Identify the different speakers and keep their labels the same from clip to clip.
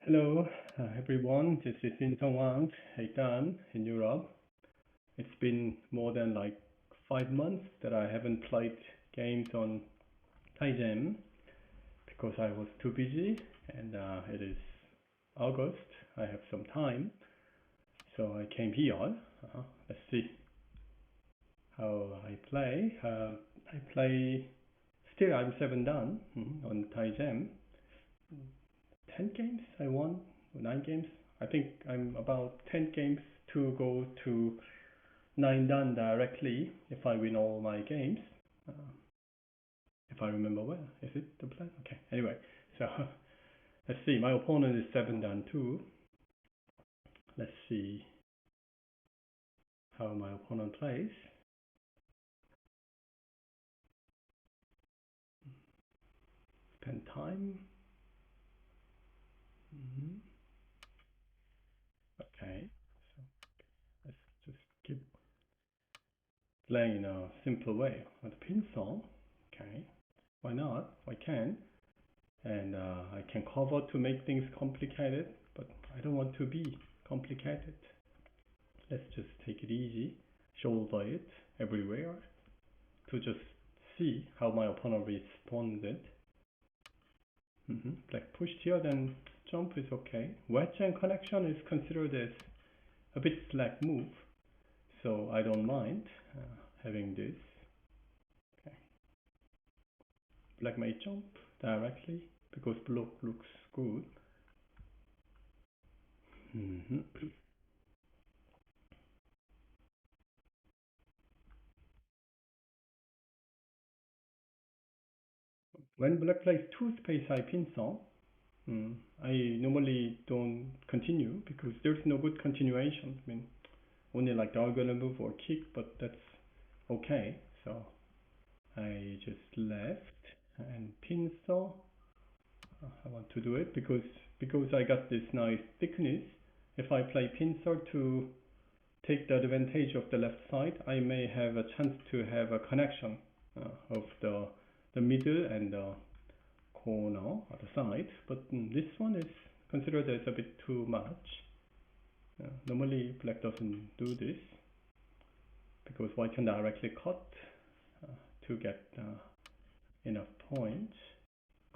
Speaker 1: Hello, everyone. This is In Wang, Dan in Europe. It's been more than like 5 months that I haven't played games on Tygem because I was too busy, and it is August. I have some time, so I came here. Let's see how I play. I play. Still, I'm 7 down on Tygem. 10 games I won, 9 games. I think I'm about 10 games to go to 9 done directly if I win all my games. Uh, if I remember well, is it the plan? Okay. Anyway, so let's see. My opponent is 7 done too. Let's see how my opponent plays. Spend time. Okay. So let's just keep playing in a simple way on the pin song. Okay. Why not? I can. And I can cover to make things complicated, but I don't want to be complicated. Let's just take it easy, shoulder it everywhere to just see how my opponent responded. Black pushed here, then jump is okay. Wedge and connection is considered as a bit slack move, so I don't mind having this. Okay. Black may jump directly because block looks good. When black plays two space high pin song, I normally don't continue because there's no good continuation. I mean, only like diagonal move or kick, but that's okay. So I just left and pin saw. I want to do it because I got this nice thickness. If I play pin saw to take the advantage of the left side, I may have a chance to have a connection of the middle and the corner at the side, but this one is considered as a bit too much. Normally black doesn't do this because white can directly cut to get enough points.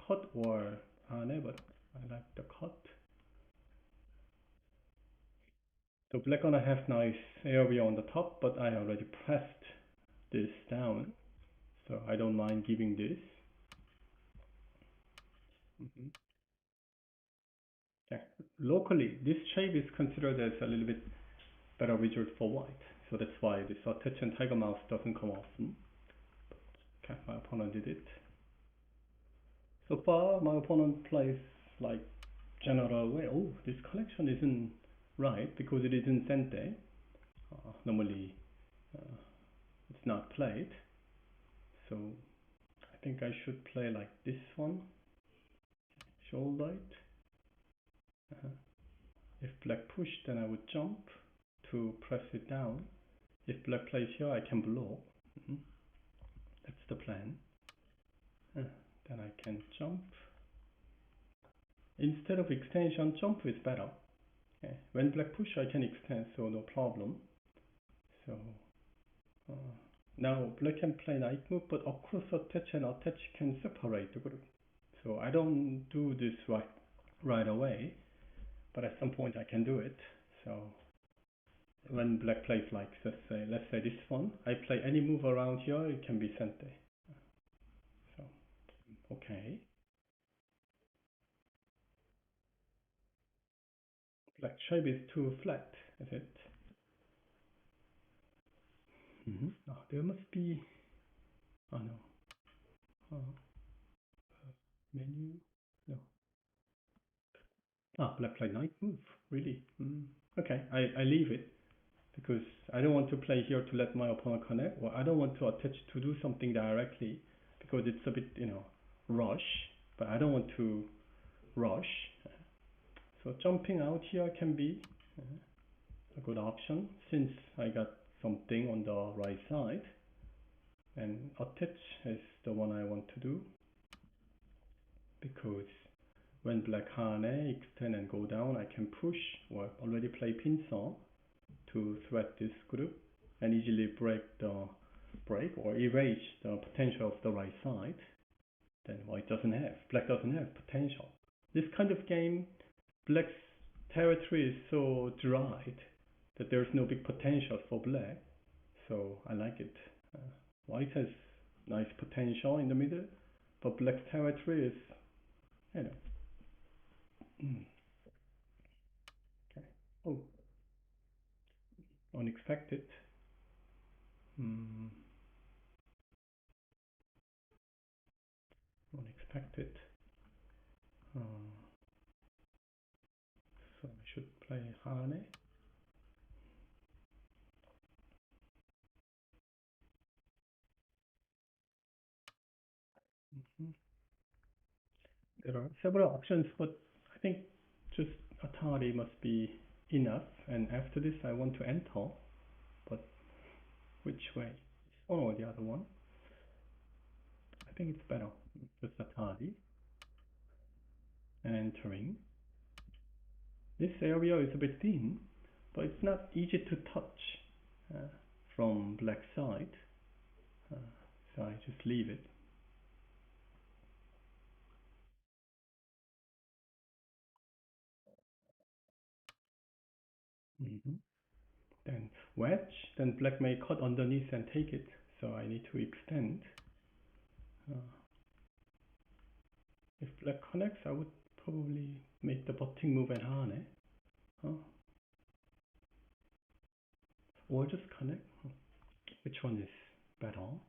Speaker 1: Cut or but I like the cut. So black gonna have nice area on the top, but I already pressed this down, so I don't mind giving this. Okay. Locally, this shape is considered as a little bit better result for white, so that's why this attach and tiger mouse doesn't come often. Okay, my opponent did it. So far, my opponent plays like general way. Oh, this collection isn't right because it isn't sente. Normally, it's not played. So I think I should play like this one. Shoulder it. If black push, then I would jump to press it down. If black plays here, I can block. That's the plan. Then I can jump. Instead of extension, jump is better. Okay. When black push, I can extend, so no problem. So now black can play knight move, but across attach and attach can separate the group. So I don't do this right away, but at some point I can do it. So when black plays like let's say this one, I play any move around here, it can be sente. So okay. Black shape is too flat, is it? Oh, there must be. Oh no. Menu. No. Black play knight move. Really? Okay, I leave it because I don't want to play here to let my opponent connect, or I don't want to attach to do something directly because it's a bit, rush. But I don't want to rush. So jumping out here can be a good option since I got something on the right side, and attach is the one I want to do because when black Hane extend and go down, I can push or already play pincer to threat this group and easily break or erase the potential of the right side. Then black doesn't have potential. This kind of game, black's territory is so dried that there's no big potential for black. So I like it. White has nice potential in the middle, but black's territory is, you know, okay. Oh, unexpected. Mm, unexpected. Uh, so I should play Hane. Mhm. There are several options, but I think just Atari must be enough. And after this, I want to enter, but which way? One or the other one? I think it's better. Just Atari and entering. This area is a bit thin, but it's not easy to touch uh, from black side. Uh, so I just leave it. Mhm. Then wedge, then black may cut underneath and take it. So I need to extend. Uh, if black connects, I would probably make the butting move and Hane. Huh? Or just connect. Which one is better?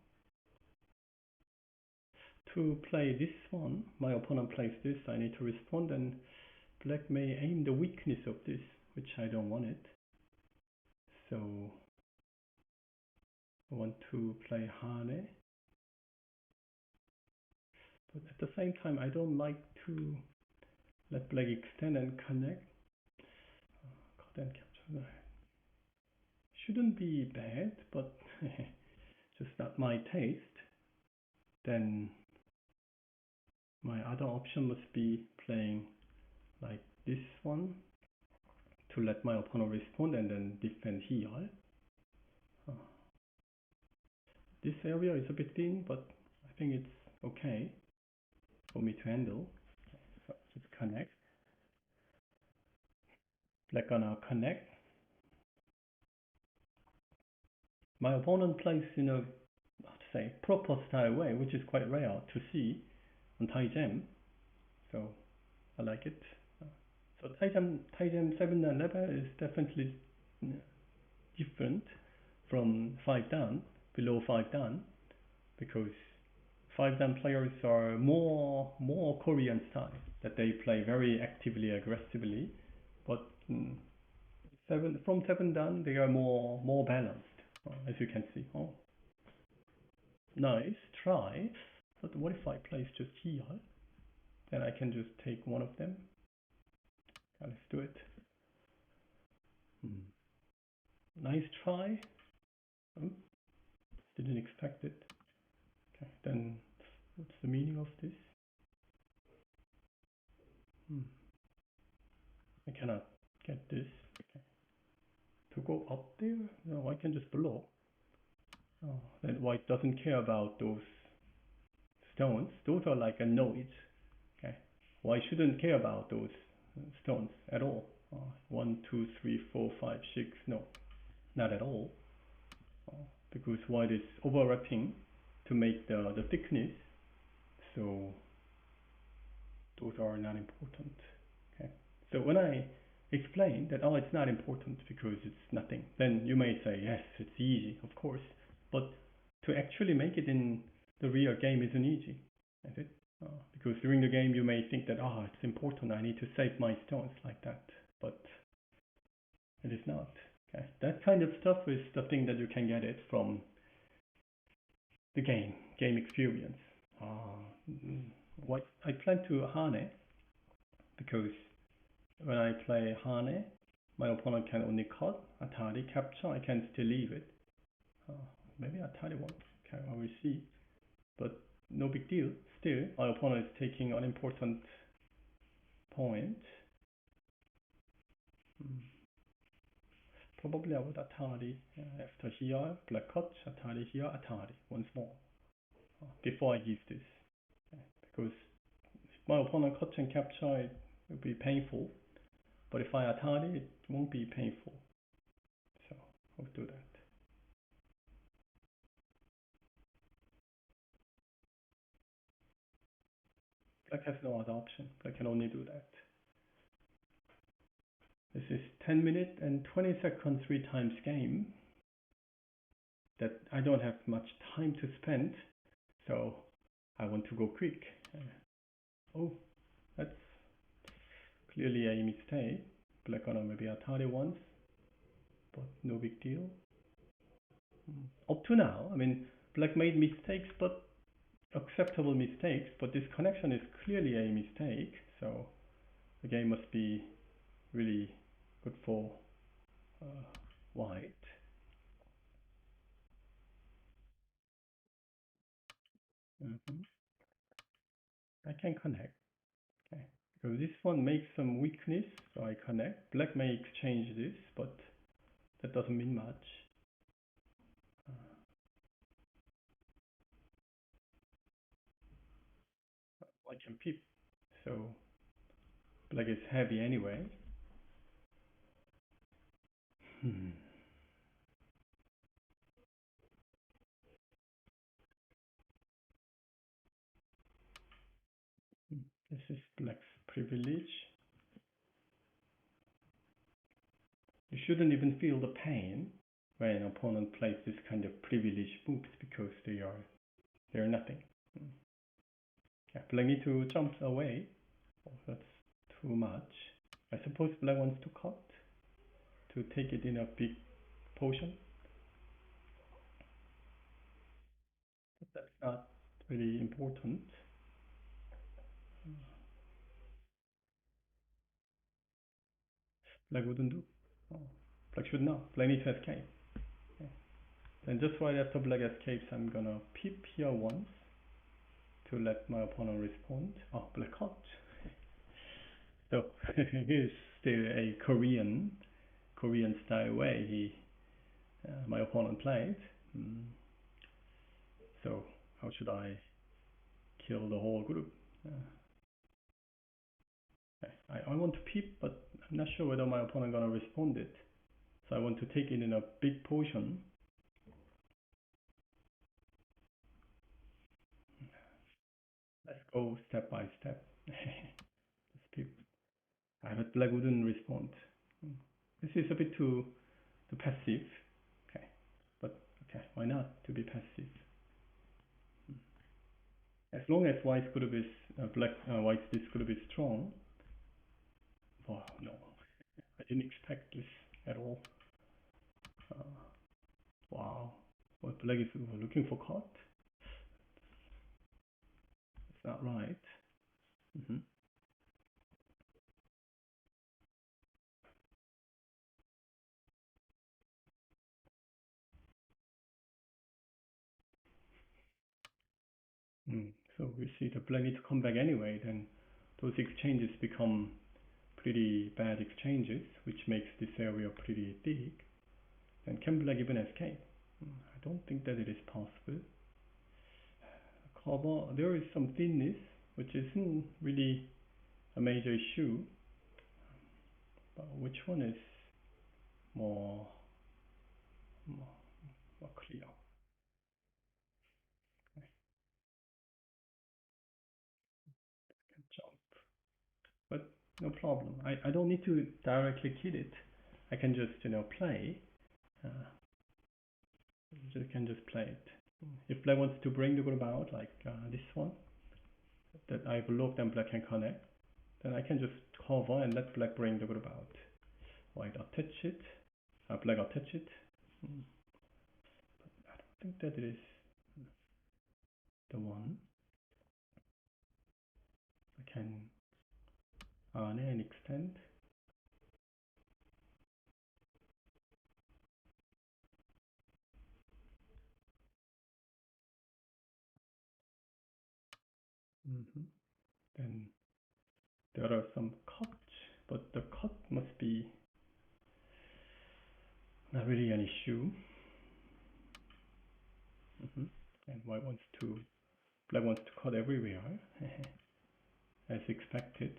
Speaker 1: To play this one, my opponent plays this, I need to respond, and black may aim the weakness of this, which I don't want it. So I want to play Hane, but at the same time I don't like to let black extend and connect. Cut and capture. Shouldn't be bad, but just not my taste. Then my other option must be playing like this one to let my opponent respond and then defend here. Uh, this area is a bit thin, but I think it's okay for me to handle. So just connect. Black gonna connect. My opponent plays in a, how to say, proper style way, which is quite rare to see on Tygem. So I like it. So Tygem 7 and level is definitely different from 5 dan, below 5 dan, because 5 dan players are more Korean style, that they play very actively, aggressively, but from 7 dan they are more balanced, as you can see. Oh, nice try. But what if I place just here? Then I can just take one of them. Let's do it. Nice try. Didn't expect it. Okay, then what's the meaning of this? I cannot get this. Okay. To go up there? No, I can just block. Oh, then white doesn't care about those stones. Those are like a noise. Okay. White shouldn't care about those stones at all. 1, 2, 3, 4, 5, 6. No, not at all. Because white is overlapping to make the thickness. So those are not important. Okay. So when I explain that, oh, it's not important because it's nothing, then you may say, yes, it's easy, of course. But to actually make it in the real game isn't easy, is it? Because during the game you may think that, oh, it's important, I need to save my stones like that. But it is not. Okay. That kind of stuff is the thing that you can get it from the game experience. What I plan to Hane, because when I play Hane, my opponent can only cut, Atari capture, I can still leave it. Maybe Atari won't. Okay, I will see. But no big deal. Still, my opponent is taking unimportant point. Mm. Probably I would Atari after here, black cut, Atari here, Atari once more before I give this. Because if my opponent cuts and capture, it will be painful. But if I Atari, it won't be painful. So I'll do that. Black has no other option. Black can only do that. This is 10 minutes and 20 seconds 3 times game that I don't have much time to spend, so I want to go quick. Oh, that's clearly a mistake. Black gonna maybe Atari once, but no big deal. Up to now, I mean, Black made mistakes, but acceptable mistakes, but this connection is clearly a mistake, so the game must be really good for uh, white. Mhm. I can connect. Okay. Because this one makes some weakness, so I connect. Black may exchange this, but that doesn't mean much. I can peep, so black is heavy anyway. Hmm. This is black's privilege. You shouldn't even feel the pain when an opponent plays this kind of privileged moves because they're nothing. Hmm. Yeah, black need to jump away. Oh, that's too much. I suppose black wants to cut to take it in a big potion, but that's not really important. Black wouldn't do. Oh, black should know. Black needs to escape. Okay. Then just right after black escapes, I'm gonna peep here once to let my opponent respond. Oh, black cut. So here's still a Korean style way my opponent played. Mm. So how should I kill the whole group? I want to peep, but I'm not sure whether my opponent gonna respond it. So I want to take it in a big portion. Let's go step by step. Let's peep. I bet black wouldn't respond. Mm. This is a bit too passive. Okay, but okay, why not to be passive? As long as white's group is white's this group is strong. Oh no, I didn't expect this at all. Uh, wow, what black is looking for cut? It's not right. Mm-hmm. So we see the black need to come back anyway. Then those exchanges become pretty bad exchanges, which makes this area pretty big. And can black even escape? I don't think that it is possible. Cover, there is some thinness, which isn't really a major issue. But which one is more more, more clear? I can jump, but no problem. I don't need to directly kill it. I can just play. Uh, just can just play it. If black wants to bring the group out like this one that I blocked and black can connect, then I can just cover and let black bring the group out. White attach it, black attach it. I don't think that it is the one. I can and extend. Mm-hmm. Then there are some cuts, but the cut must be not really an issue. hmm And black wants to cut everywhere, as expected.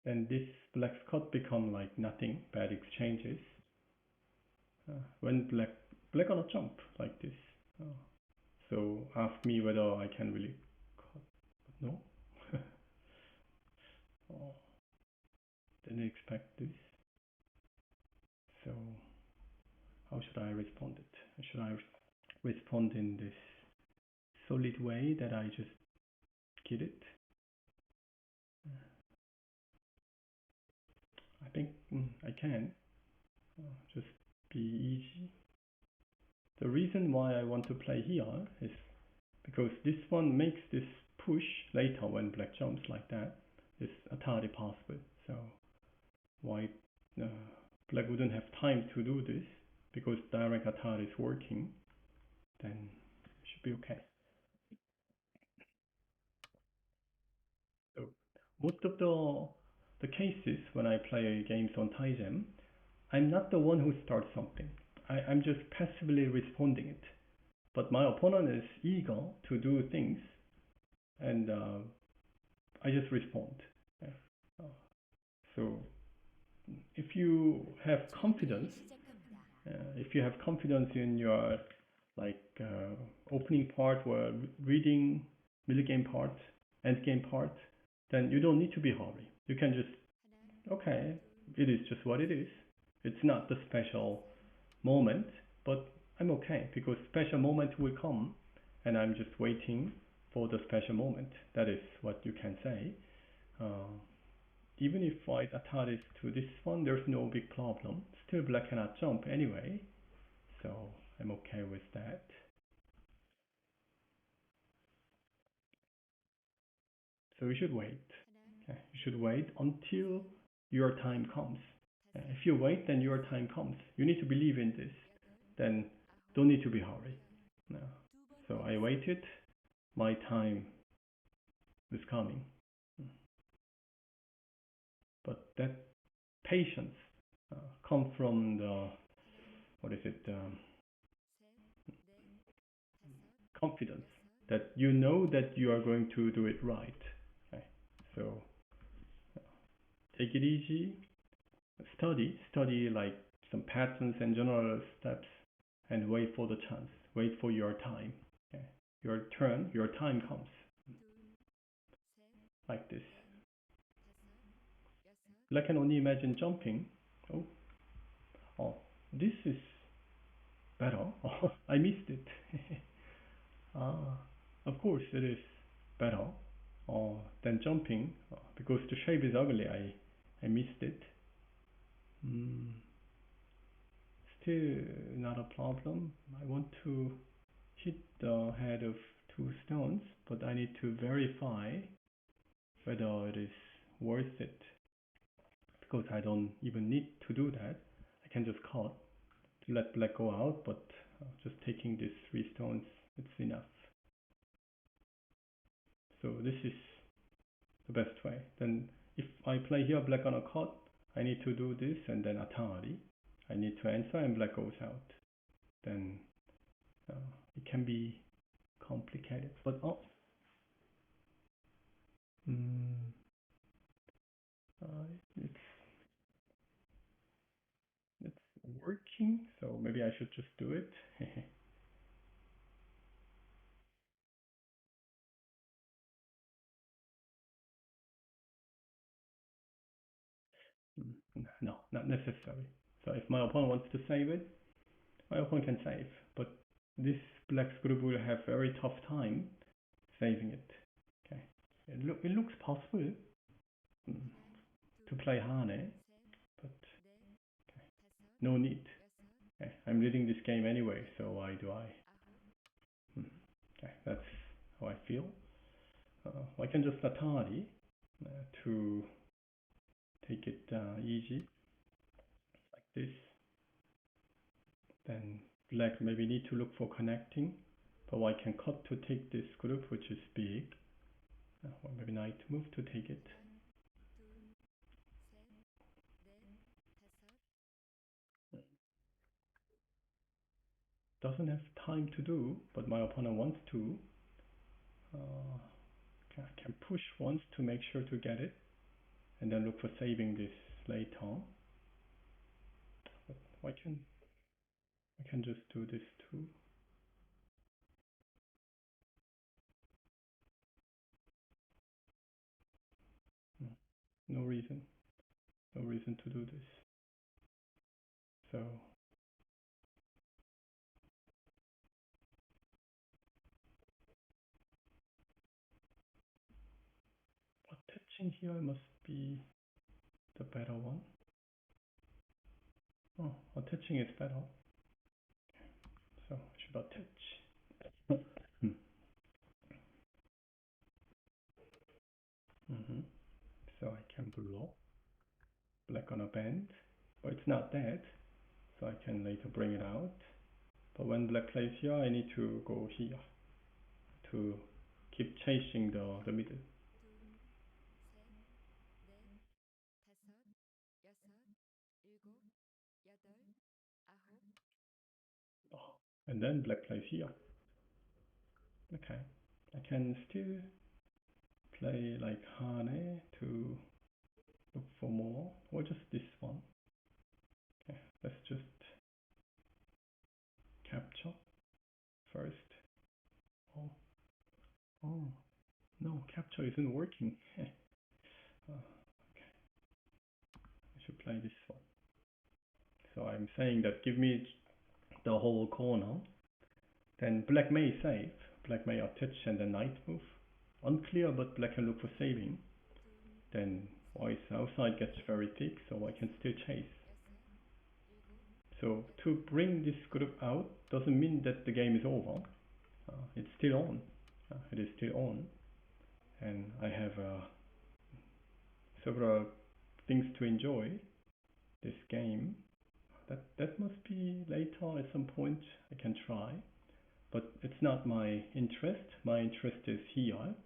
Speaker 1: Then this black's cut become like nothing, bad exchanges. When black gonna jump like this. Uh, so ask me whether I can really cut, but no. Oh, didn't expect this. So how should I respond it? Should I respond in this solid way that I just get it? I think I can. Just be easy. The reason why I want to play here is because this one makes this push later when black jumps like that is entirely possible. So white, uh, black wouldn't have time to do this because direct attack is working. Then it should be okay. So most of the cases when I play games on Tygem, I'm not the one who starts something. I'm just passively responding it. But my opponent is eager to do things, and I just respond. Yeah. Uh, so if you have confidence, if you have confidence in your like opening part or reading middle game part, end game part, then you don't need to be hurry. You can just okay, it is just what it is. It's not the special moment, but I'm okay because special moment will come, and I'm just waiting for the special moment. That is what you can say. Uh, Even if white attaches to this one, there's no big problem. Still black cannot jump anyway, so I'm okay with that. So you should wait. Okay? You should wait until your time comes. If you wait, then your time comes. You need to believe in this. Then don't need to be hurry. No. So I waited. My time is coming. But that patience come from the what is it? Confidence that you know that you are going to do it right. Okay. So take it easy. Study like some patterns and general steps, and wait for the chance. Wait for your time. Okay. Your turn. Your time comes like this. I can only imagine jumping. Oh, oh, this is better. Oh, I missed it. Ah, of course it is better than jumping because the shape is ugly. I missed it. Mm, still not a problem. I want to hit the head of two stones, but I need to verify whether it is worth it because I don't even need to do that. I can just cut to let black go out, but just taking these three stones, it's enough. So this is the best way. Then if I play here black on a cut, I need to do this and then Atari. I need to answer and black goes out. Then it can be complicated. But mm, uh, it's it's working, so maybe I should just do it. No, not necessary. So if my opponent wants to save it, my opponent can save. But this black's group will have very tough time saving it. Okay, it looks possible mm, to play Hane, but okay, no need. Okay, I'm leading this game anyway, so why do I? Okay, that's how I feel. I can just Atari to take it easy like this. Then black maybe need to look for connecting, but I can cut to take this group, which is big. maybe knight move to take it. Doesn't have time to do, but my opponent wants to. Uh, I can push once to make sure to get it, and then look for saving this later. But I can just do this too. No reason to do this. So attaching here must be the better one. Oh, attaching is better. So I should attach. So I can block black on a bend, but it's not dead, so I can later bring it out. But when black plays here, I need to go here to keep chasing the middle. Oh, and then black plays here. Okay, I can still play like Hane to look for more, or just this one. Okay, let's just capture first. Oh, oh, no, capture isn't working. Okay, I should play this one. So I'm saying that give me the whole corner, then black may save, black may attach and then knight move. Unclear, but black can look for saving. Then white's outside gets very thick, so I can still chase. So to bring this group out doesn't mean that the game is over. It's still on. It is still on, and I have several things to enjoy this game. That must be later at some point. I can try, but it's not my interest. My interest is here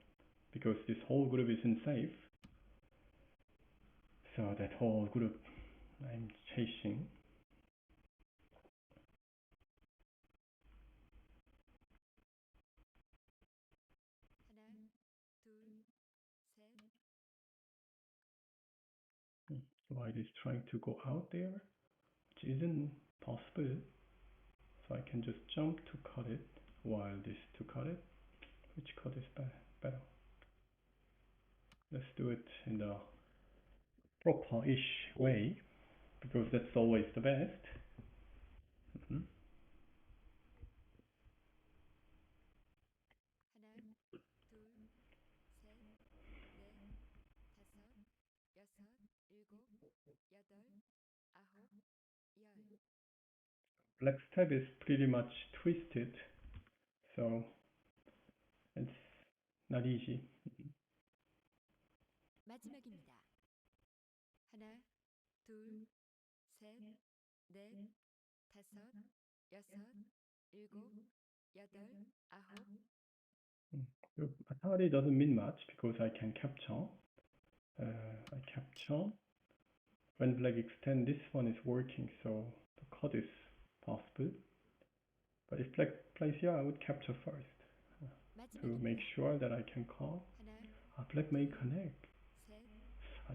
Speaker 1: because this whole group isn't safe. So that whole group I'm chasing. White is trying to go out there, which isn't possible. So I can just jump to cut it, while this to cut it. Which cut is better? Let's do it in the proper-ish way, because that's always the best. Black step is pretty much twisted, so it's not easy.
Speaker 2: 마지막입니다. 하나, 둘, 셋, 넷, 다섯, 여섯, 일곱, 여덟, 아홉.
Speaker 1: Atari doesn't mean much because I can capture. I capture. When black extend, this one is working, so the cut is possible. But if black plays here, I would capture first to make sure that I can call. Black may connect.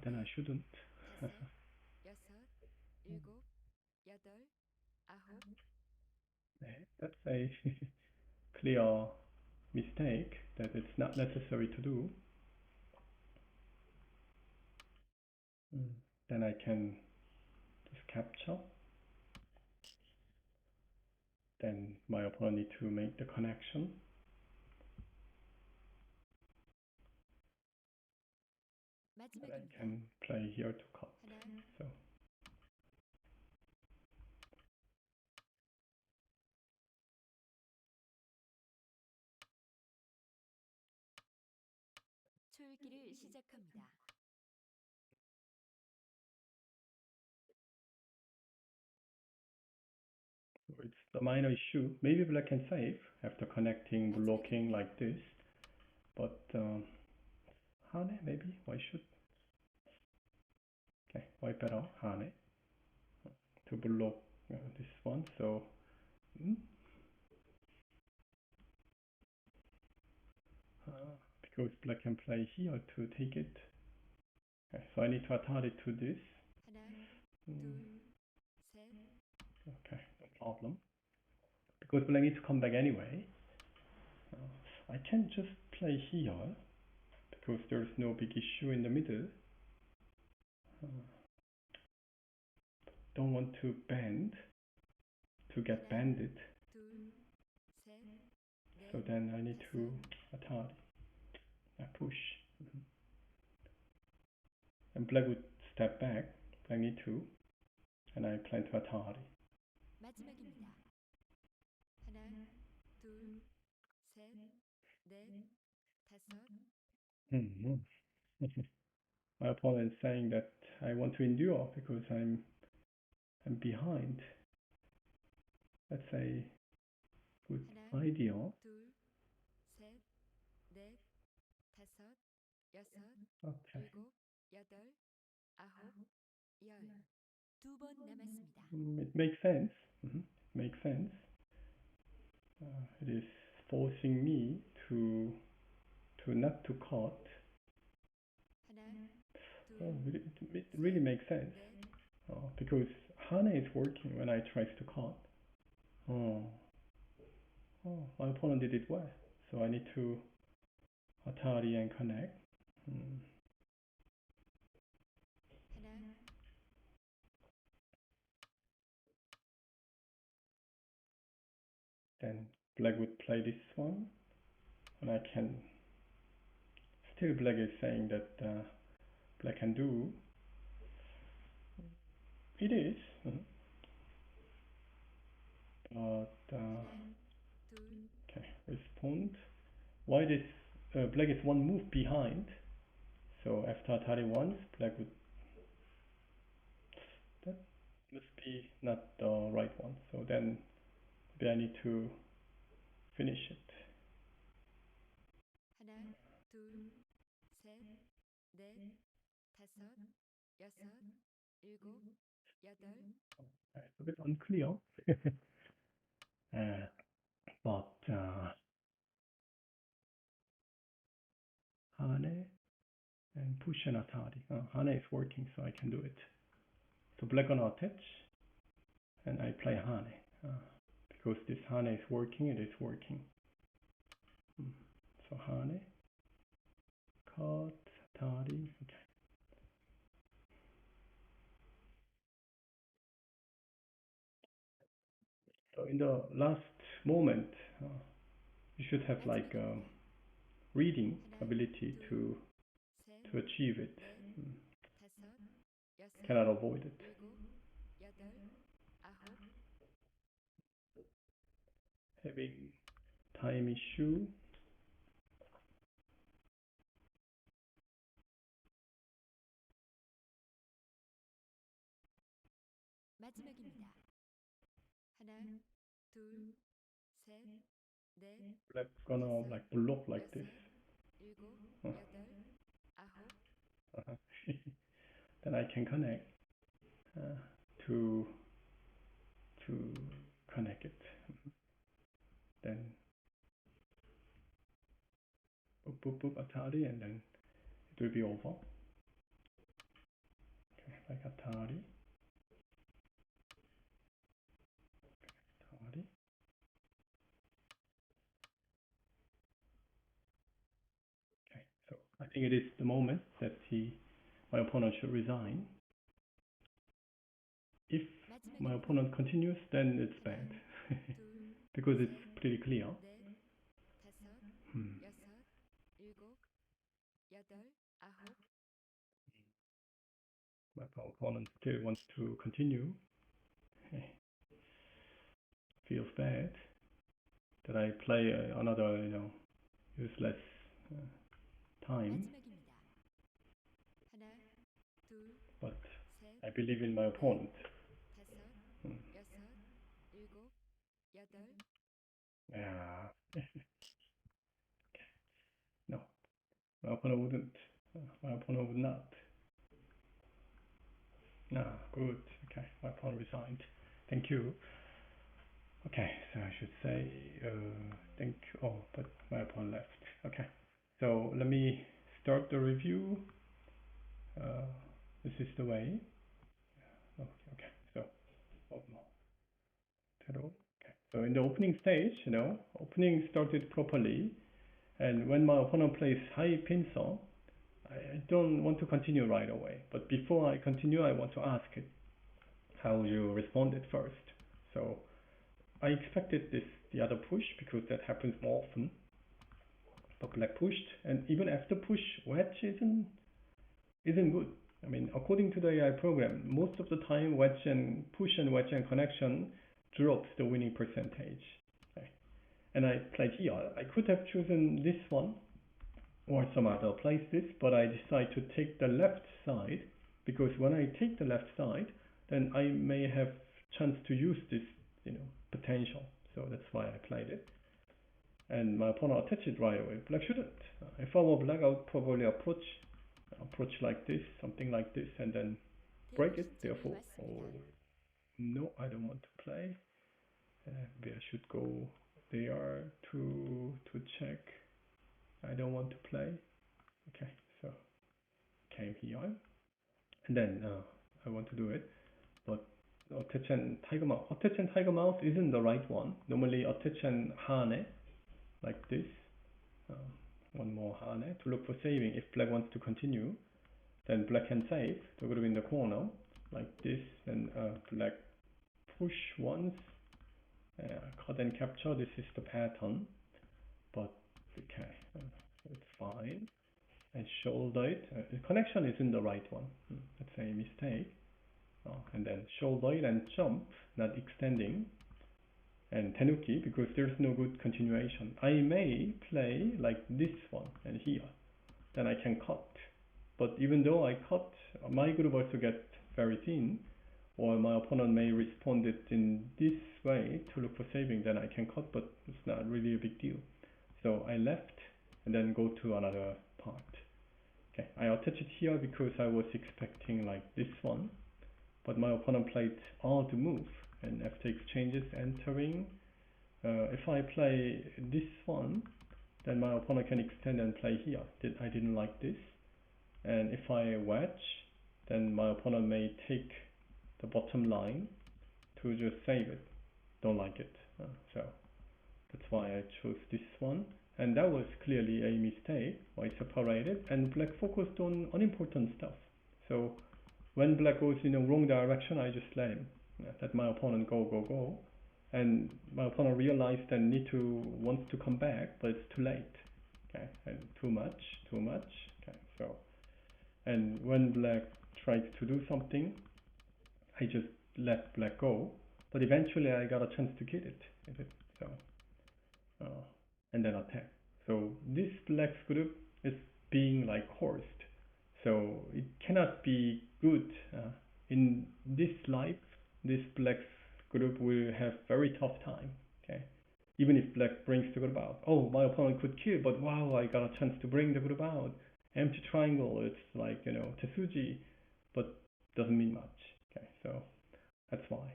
Speaker 1: Then I shouldn't. That's a clear mistake that it's not necessary to do. Then I can just capture. Then my opponent needs to make the connection. But I can play here to cut. So
Speaker 2: 초읽기를 시작합니다.
Speaker 1: it's the minor issue. Maybe black can save after connecting, blocking like this. But 하네, maybe. White should. Okay, white better, 하네. To block this one, so because black can play here to take it. Okay, so I need to attach it to this.
Speaker 2: 하나, 둘, 셋,
Speaker 1: Okay, no problem. Because black needs to come back anyway. I can just play here because there's no big issue in the middle. Don't want to bend to get banded.
Speaker 2: 둘, 셋, 넷,
Speaker 1: So then I need to attach. I push. And black would step back. Black need to. And I plan to attach.
Speaker 2: 마지막입니다. 하나, 둘, 셋, 넷, 다섯,
Speaker 1: My opponent is saying that I want to endure because I'm behind. That's a good
Speaker 2: 하나,
Speaker 1: idea.
Speaker 2: 둘, 셋, 넷, 다섯, 여섯,
Speaker 1: Okay.
Speaker 2: 일곱, 여덟, 아홉, 열. 두 번 남았습니다.
Speaker 1: It makes sense. Makes sense. It is forcing me to not to cut.
Speaker 2: 하나, 둘,
Speaker 1: Oh, it really makes sense.
Speaker 2: 넷,
Speaker 1: Because Hane is working when I try to cut. Oh, my opponent did it well. So I need to Atari and connect.
Speaker 2: 하나,
Speaker 1: Then black would play this one, and I can. Still, black is saying that black can do. It is, but
Speaker 2: 하나, 둘,
Speaker 1: okay. Respond. Why this? Black is one move behind. So after Atari once, black would. That must be not the right one. So then maybe I need to finish it.
Speaker 2: 하나, 둘, 셋, 넷, 다섯, 여섯, 일곱, 여덟.
Speaker 1: It's a bit unclear. But Hane and push and Atari. Hane is working, so I can do it. So black gonna attach, and I play Hane. Because this Hane is working, it is working. So Hane, cut, Atari, okay. So in the last moment, you should have like reading ability to
Speaker 2: 셋,
Speaker 1: achieve it.
Speaker 2: 다섯, 여섯,
Speaker 1: Cannot avoid it.
Speaker 2: 일곱, 여덟, 아홉.
Speaker 1: Having time issue.
Speaker 2: 마지막입니다. 하나, 둘, 셋, 넷,
Speaker 1: Black gonna like block like this.
Speaker 2: 일곱, 여덟, 아홉.
Speaker 1: Then I can connect to connect it. Then boop boop boop Atari, and then it will be over. Okay, like Atari. Atari. Okay, so I think it is the moment that my opponent should resign. If my opponent continues, then it's bad.
Speaker 2: 둘,
Speaker 1: Because it's pretty clear.
Speaker 2: 넷, 다섯, 여섯, 일곱, 여덟, 아홉.
Speaker 1: My opponent still wants to continue. Feels bad that I play another, useless time.
Speaker 2: 마지막입니다. 하나, 둘,
Speaker 1: But
Speaker 2: 셋,
Speaker 1: I believe in my opponent.
Speaker 2: 다섯, 여섯, 일곱, 여덟.
Speaker 1: Yeah. No, my opponent wouldn't My opponent would not. Ah, good. Okay, my opponent resigned. Thank you. Okay, so I should say thank you. Oh, but my opponent left. Okay, so let me start the review. This is the way. Oh, okay, so oh, no. Okay, so in the opening stage, opening started properly, and when my opponent plays high pin song, I don't want to continue right away. But before I continue, I want to ask it how you responded first. So I expected the other push because that happens more often. But black pushed, and even after push, wedge isn't good. I mean, according to the AI program, most of the time wedge and connection drops the winning percentage. Okay. And I played here. I could have chosen this one or some other places, but I decided to take the left side because when I take the left side, then I may have chance to use this, potential. So that's why I played it. And my opponent attached it right away. Black shouldn't. If I were black, I would probably approach like this, something like this, and then break it. Therefore, oh, no, I don't want to play. Maybe I should go there to check. I don't want to play. Okay, so came here, and then I want to do it, but attach and tiger mouse. Attach and tiger mouse isn't the right one. Normally attach and hane like this. Um, one more hane to look for saving. If black wants to continue, then black can save to go in the corner like this. Then black push once, cut and capture. This is the pattern, but okay, it's fine. And shoulder it. The connection isn't the right one. That's a mistake. And then shoulder it and jump, not extending. And tenuki, because there's no good continuation. I may play like this one and here. Then I can cut. But even though I cut, my group also gets very thin, or my opponent may respond it in this way to look for saving, then I can cut, but it's not really a big deal. So I left and then go to another part. Okay, I attach it here because I was expecting like this one, but my opponent played odd move, and after exchanges entering, if I play this one, then my opponent can extend and play here. I didn't like this, and if I wedge, then my opponent may take the bottom line to just save it. Don't like it, so that's why I chose this one. And that was clearly a mistake. I separated, and black focused on unimportant stuff. So when black goes in the wrong direction, I just let him. Let my opponent go. And my opponent realized and wants to come back, but it's too late. Okay, and too much. Okay, so and when black tries to do something, I just let black go. But eventually, I got a chance to get it. So. And then attack. So this black's group is being like horsed. So it cannot be good. In this life, this black's group will have very tough time. Okay, even if black brings the group out. Oh, my opponent could kill, but wow, I got a chance to bring the group out. Empty triangle. It's like Tetsuji, but doesn't mean much. Okay, so that's why.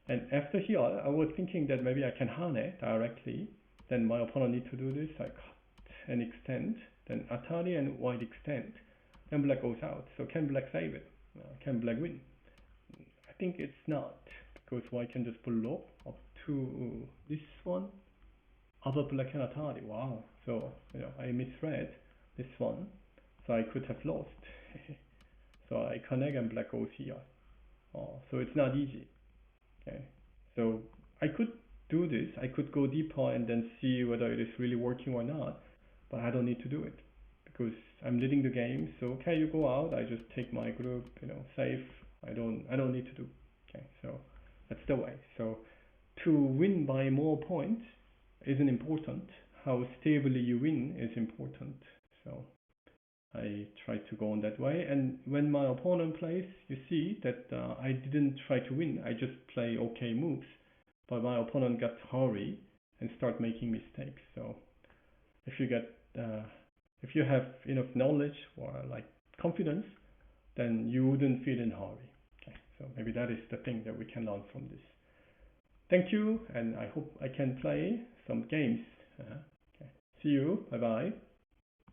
Speaker 1: And after here, I was thinking that maybe I can hane directly. Then my opponent need to do this. I cut and extend. Then Atari and white extend. Then black goes out. So can black save it? Can black win? I think it's not, because white can just blow up to this one. Other black and Atari. Wow. So I misread this one. So I could have lost. So I connect and black goes here. So it's not easy. Okay. So I could do this. I could go deeper and then see whether it is really working or not, but I don't need to do it because I'm leading the game. So okay, you go out. I just take my group, safe. I don't need to do. Okay, so that's the way. So to win by more points isn't important. How stably you win is important. So I try to go on that way. And when my opponent plays, you see that I didn't try to win. I just play okay moves. But my opponent got hurry and start making mistakes. So if you get If you have enough knowledge or like confidence, then you wouldn't feel in a hurry. Okay, so maybe that is the thing that we can learn from this. Thank you, and I hope I can play some games. Okay. See you. Bye bye.